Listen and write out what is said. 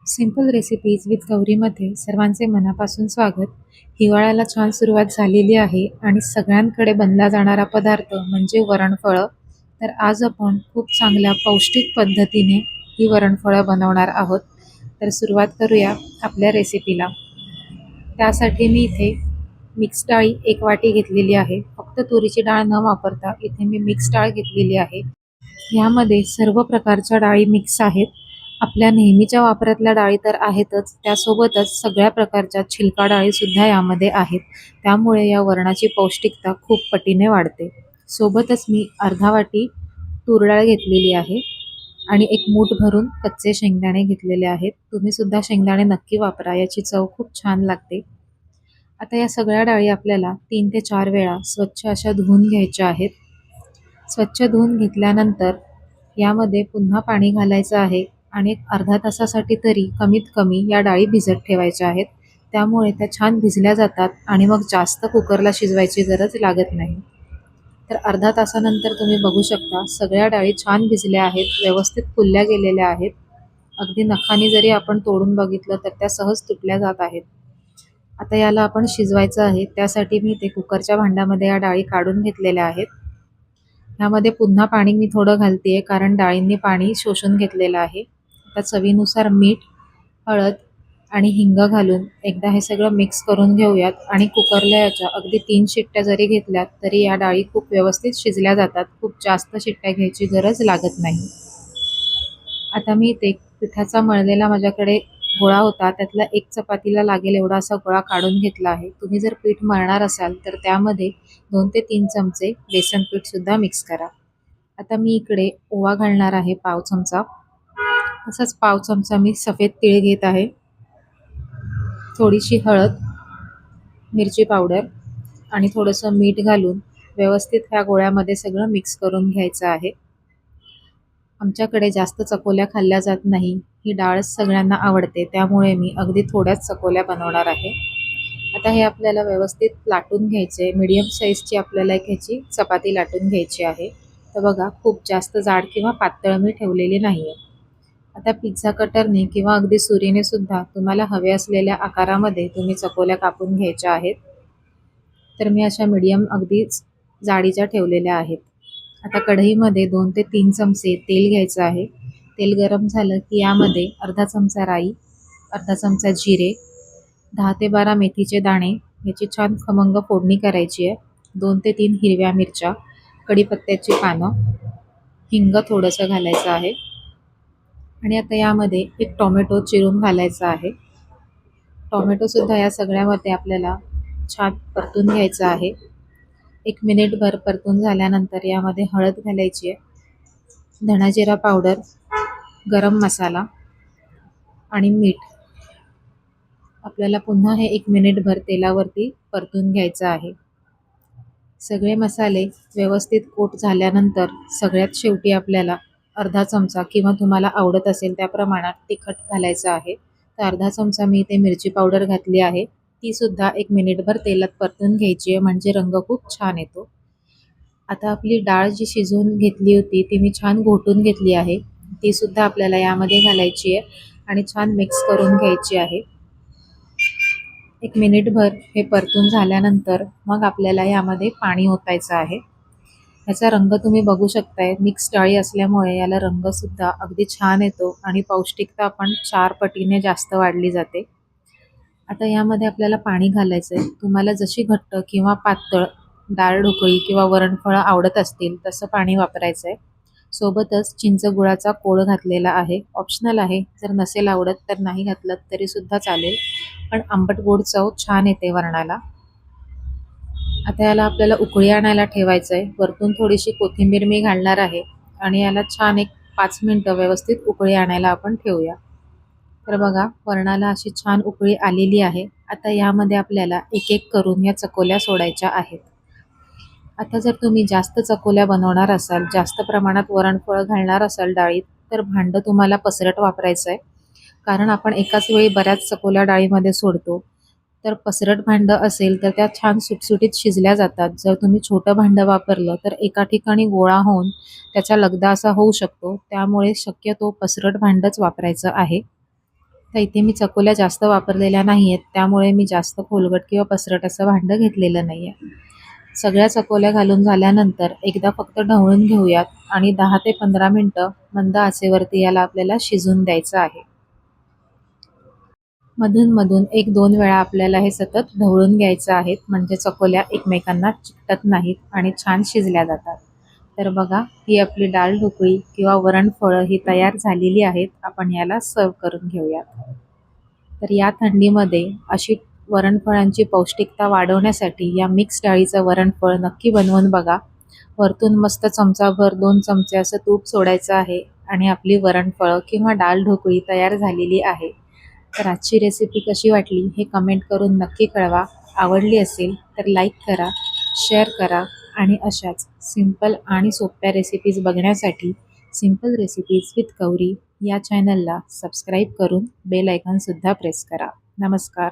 Simple recipes with गौरीमध्ये सर्वांचे मनापासून स्वागत. हिवाळ्याला छान सुरुवात झालेली आहे आणि सगळ्यांकडे बनला जाणारा पदार्थ म्हणजे वरणफळं. तर आज आपण खूप चांगल्या पौष्टिक पद्धतीने ही वरणफळं बनवणार आहोत. तर सुरुवात करूया आपल्या रेसिपीला. त्यासाठी मी इथे मिक्स डाळी 1 वाटी घेतलेली आहे. फक्त तुरीची डाळ न वापरता इथे मी मिक्स डाळ घेतलेली आहे. यामध्ये सर्व प्रकारच्या डाळी मिक्स आहेत. आपल्या नेहमीच्या वापरातल्या डाळी तर आहेतच, त्यासोबतच सगळ्या प्रकारच्या छिलका डाळीसुद्धा यामध्ये आहेत. त्यामुळे या वरणाची पौष्टिकता खूप पटीने वाढते. सोबतच मी अर्धा वाटी तूर डाळ घेतलेली आहे आणि एक मूठ भरून कच्चे शेंगदाणे घेतलेले आहेत. तुम्हीसुद्धा शेंगदाणे नक्की वापरा, याची चव खूप छान लागते. आता या सगळ्या डाळी आपल्याला 3 ते 4 वेळा स्वच्छ अशा धुवून घ्यायच्या आहेत. स्वच्छ धुवून घेतल्यानंतर यामध्ये पुन्हा पाणी घालायचं आहे आणि एक अर्धा तासासाठी तरी कमीत कमी या डाळी भिजत ठेवायच्या आहेत. त्यामुळे त्या छान भिजल्या जातात आणि मग जास्त कुकरला शिजवायची गरज लागत नाही. तर अर्धा तासानंतर तुम्ही बघू शकता सगळ्या डाळी छान भिजल्या आहेत, व्यवस्थित फुलल्या गेलेल्या आहेत. अगदी नखाने जरी आपण तोडून बघितलं तर त्या सहज तुटल्या जात आहेत. आता याला आपण शिजवायचं आहे. त्यासाठी मी ते कुकरच्या भांड्यामध्ये या डाळी काढून घेतलेल्या आहेत. ह्यामध्ये पुन्हा पाणी मी थोडं घालते आहे, कारण डाळींनी पाणी शोषून घेतलेलं आहे. आता चवीनुसार मीठ, हळद आणि हिंग घालून एकदा हे सगळं मिक्स करून घेऊयात आणि कुकरला याच्या अगदी 3 शिट्ट्या जरी घेतल्यात तरी या डाळी खूप व्यवस्थित शिजल्या जातात. खूप जास्त शिट्ट्या घ्यायची गरज लागत नाही. आता मी ते पिठाचा मळलेला माझ्याकडे गोळा होता, त्यातला 1 चपातीला लागेल एवढा असा गोळा काढून घेतला आहे. तुम्ही जर पीठ मळणार असाल तर त्यामध्ये 2 ते 3 चमचे बेसन पीठसुद्धा मिक्स करा. आता मी इकडे ओवा घालणार आहे पाव चमचा. तसंच पाव चमचा मी सफेद तीळ घेत आहे. थोडीशी हळद, मिरची पावडर आणि थोडंसं मीठ घालून व्यवस्थित ह्या गोळ्यामध्ये सगळं मिक्स करून घ्यायचं आहे. आमच्याकडे जास्त चकोल्या खाल्ल्या जात नाही. ही डाळच सगळ्यांना आवडते, त्यामुळे मी अगदी थोड्याच चकोल्या बनवणार आहे. आता हे आपल्याला व्यवस्थित लाटून घ्यायचे. मीडियम साईजची आपल्याला एक ह्याची चपाती लाटून घ्यायची आहे. तर बघा, खूप जास्त जाड किंवा पातळ मी ठेवलेली नाही आहे. आता पिझ्झा कटरने किंवा अगदी सुरीने सुद्धा तुम्हाला हवे असलेल्या आकारामध्ये तुम्ही चकोल्या कापून घ्यायच्या आहेत. तर मी अशा मीडियम अगदीच जाडीच्या ठेवलेल्या आहेत. आता कढईमध्ये 2 ते 3 चमचे तेल घ्यायचं आहे. तेल गरम झालं की यामध्ये अर्धा चमचा राई, अर्धा चमचा जिरे, 10 ते 12 मेथीचे दाणे याची छान खमंग फोडणी करायची आहे. 2 ते 3 हिरव्या मिरच्या, कढीपत्त्याची पानं, हिंग थोडंसं घालायचं आहे आणि आता यामध्ये एक टोमॅटो चिरून घालायचा आहे. टोमॅटोसुद्धा या सगळ्यामध्ये आपल्याला छान परतून घ्यायचं आहे. 1 मिनिटभर परतून झाल्यानंतर यामध्ये हळद घालायची आहे, धना जिरा पावडर, गरम मसाला आणि मीठ. आपल्याला पुन्हा हे 1 मिनिटभर तेलावरती परतून घ्यायचं आहे. सगळे मसाले व्यवस्थित कोट झाल्यानंतर सगळ्यात शेवटी आपल्याला अर्धा चमचा किंवा तुम्हाला आवडत असेल त्या प्रमाणात तिखट घालायचं आहे. तर अर्धा चमचा मी इथे मिरची पावडर घातली आहे. तीसुद्धा 1 मिनिटभर तेलात परतून घ्यायची आहे, म्हणजे रंग खूप छान येतो. आता आपली डाळ जी शिजवून घेतली होती ती मी छान घोटून घेतली आहे. तीसुद्धा आपल्याला यामध्ये घालायची आहे आणि छान मिक्स करून घ्यायची आहे. 1 मिनिटभर हे परतून झाल्यानंतर मग आपल्याला यामध्ये पाणी ओतायचं आहे. याचा रंग तुम्ही बघू शकताय. मिक्स डाळी असल्यामुळे याला रंगसुद्धा अगदी छान येतो आणि पौष्टिकता पण 4 पटीने जास्त वाढली जाते. आता यामध्ये आपल्याला पाणी घालायचं आहे. तुम्हाला जशी घट्ट किंवा पातळ डाळ ढोकळी किंवा वरणफळं आवडत असतील तसं पाणी वापरायचं आहे. सोबतच चिंच गुळाचा कोळ घातलेला आहे. ऑप्शनल आहे, जर नसेल आवडत तर नाही घातलं तरीसुद्धा चालेल, पण आंबट गोड चव छान येते वरणाला. आता याला आपल्याला उकळी आणायला ठेवायचं आहे. वरतून थोडीशी कोथिंबीर मी घालणार आहे आणि याला छान एक 5 मिनिटं व्यवस्थित उकळी आणायला आपण ठेवूया. तर बघा, वरणाला अशी छान उकळी आलेली आहे. आता यामध्ये आपल्याला एक एक करून या चकोल्या सोडायच्या आहेत. आता जर तुम्ही जास्त चकोल्या बनवणार असाल, जास्त प्रमाणात वरणफळं घालणार असाल डाळीत, तर भांडं तुम्हाला पसरट वापरायचं आहे. कारण आपण एकाच वेळी बऱ्याच चकोल्या डाळीमध्ये सोडतो. तर पसरट भांडं असेल तर त्या छान सुटसुटीत शिजल्या जातात. जर तुम्ही छोटं भांडं वापरलं तर एका ठिकाणी गोळा होऊन त्याचा लगदा असा होऊ शकतो. त्यामुळे शक्यतो पसरट भांडंच वापरायचं आहे. तर इथे मी चकोल्या जास्त वापरलेल्या नाही आहेत, त्यामुळे मी जास्त खोलगट किंवा पसरट असं भांडं घेतलेलं नाही आहे. सगळ्या चकोल्या घालून झाल्यानंतर एकदा फक्त ढवळून घेऊयात आणि 10 ते 15 मिनटं मंद आचेवरती याला आपल्याला शिजून द्यायचं आहे. मधून-मधून 1-2 वेळा आपल्याला हे सतत ढवळून घ्यायचं आहे, म्हणजे चकोल्या एकमेकांना चिकटत नाहीत आणि छान शिजल्या जातात. तर बघा, ही आपली डाळ ढोकळी किंवा वरणफळं ही तयार झालेली आहेत. आपण याला सर्व्ह करून घेऊयात. तर या थंडीमध्ये अशी वरणफळांची पौष्टिकता वाढवण्यासाठी या मिक्स डाळीचं वरणफळ नक्की बनवून बघा. वरतून मस्त चमचाभर 2 चमचे असं तूप सोडायचं आहे आणि आपली वरणफळं किंवा डाळ ढोकळी तयार झालेली आहे. तर आजची रेसिपी कशी वाटली हे कमेंट करून नक्की कळवा. आवडली असेल तर लाईक करा, शेअर करा आणि अशाच सिंपल आणि सोप्या रेसिपीज बघण्यासाठी सिंपल रेसिपीज विथ गौरी या चॅनलला सबस्क्राईब करून बेल आयकॉनसुद्धा प्रेस करा. नमस्कार.